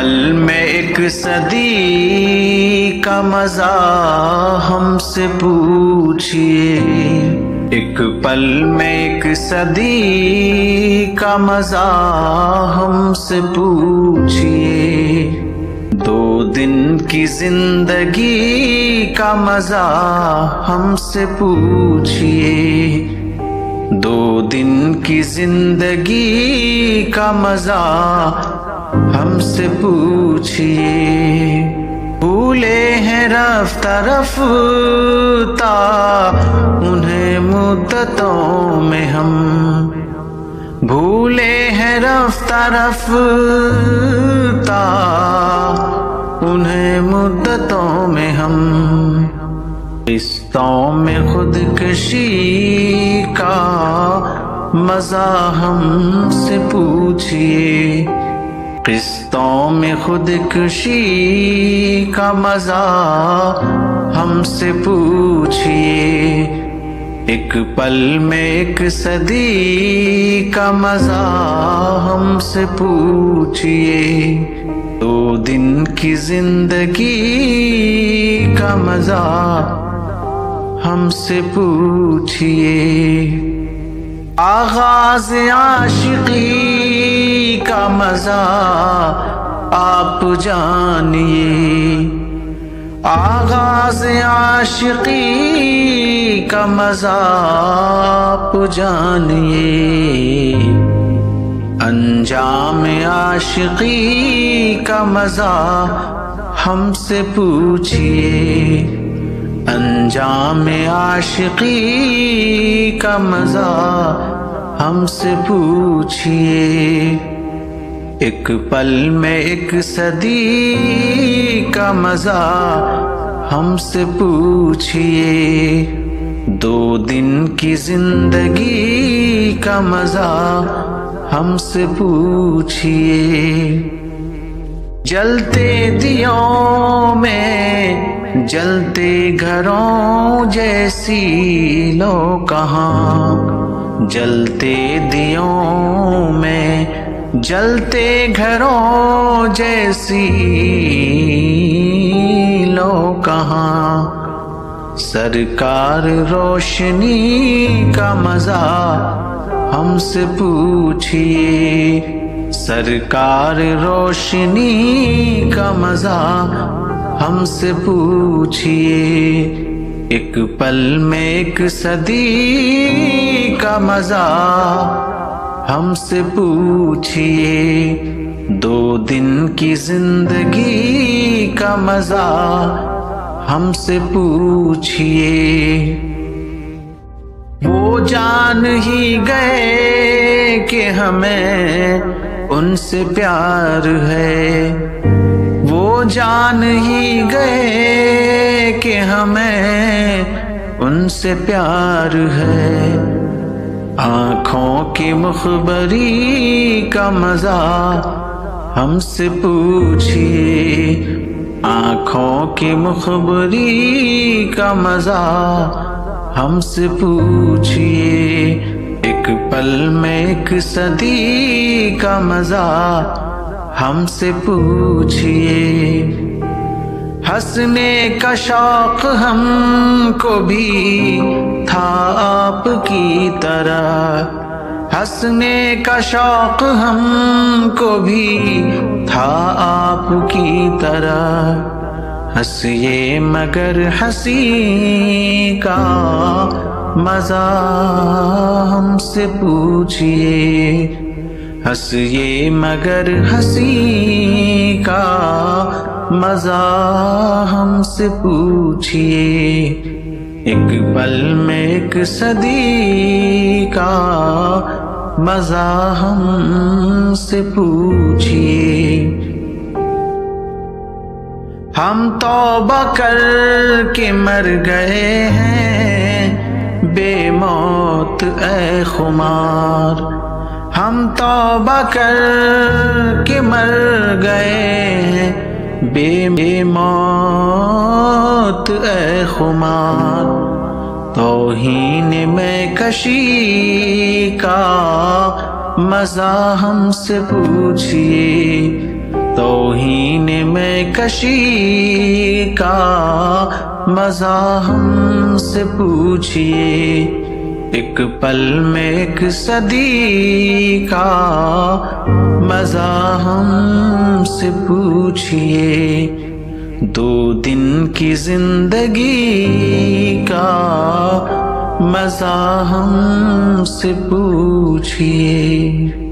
پل میں ایک صدی کا مزہ ہم سے پوچھئے، ایک پل میں ایک صدی کا مزہ ہم سے پوچھئے، 2 دن کی زندگی کا مزہ ہم سے پوچھئے، 2 دن کی زندگی کا مزہ ہم سے پوچھئے۔ بھولے ہیں رفتہ رفتہ انہیں مدتوں میں ہم، بھولے ہیں رفتہ رفتہ انہیں مدتوں میں ہم، قسطوں میں خودکشی کا مزہ ہم سے پوچھئے، قسطوں میں خودکشی کا مزہ ہم سے پوچھئے، ایک پل میں ایک صدی کا مزہ ہم سے پوچھئے، 2 دن کی زندگی کا مزہ ہم سے پوچھئے۔ آغاز عاشقی کا مزہ آپ جانیے، آغاز عاشقی کا مزہ آپ جانیے، انجام عاشقی کا مزہ ہم سے پوچھئے، انجام عاشقی کا مزہ ہم سے پوچھئے، ایک پل میں ایک صدی کا مزہ ہم سے پوچھئے، 2 دن کی زندگی کا مزہ ہم سے پوچھئے، جلتے دیوں میں جلتے گھروں جیسی لو کہاں، جلتے دیوں میں جلتے گھروں جیسی لو کہاں، سرکار روشنی کا مزہ ہم سے پوچھئے، سرکار روشنی کا مزہ ہم سے پوچھئے، ایک پل میں ایک صدی کا مزہ ہم سے پوچھئے، 2 دن کی زندگی کا مزہ ہم سے پوچھئے، وہ جان ہی گئے کہ ہمیں ان سے پیار ہے، وہ جان ہی گئے کہ ہمیں ان سے پیار ہے، آنکھوں کی مخبری کا مزہ ہم سے پوچھئے، آنکھوں کی مخبری کا مزہ ہم سے پوچھئے، ایک پل میں ایک صدی کا مزہ ہم سے پوچھئے، ہنسنے کا شوق ہم کو بھی تھا آپ کی طرح، ہنسنے کا شوق ہم کو بھی تھا آپ کی طرح، ہنسیے مگر ہنسی کا مزہ ہم سے پوچھئے، ہنسیے مگر ہنسی کا مزہ ہم سے پوچھئے، ایک پل میں ایک صدی کا مزہ ہم سے پوچھئے، ہم توبہ کر کے مر گئے ہیں بے موت اے خمار، ہم توبہ کر کے مر گئے ہیں بے موت اے خمار، توہین میں کشی کا مزہ ہم سے پوچھئے، توہین میں کشی کا مزہ ہم سے پوچھئے، ایک پل میں ایک صدی کا مزہ ہم سے پوچھئے، 2 دن کی زندگی کا مزہ ہم سے پوچھئے۔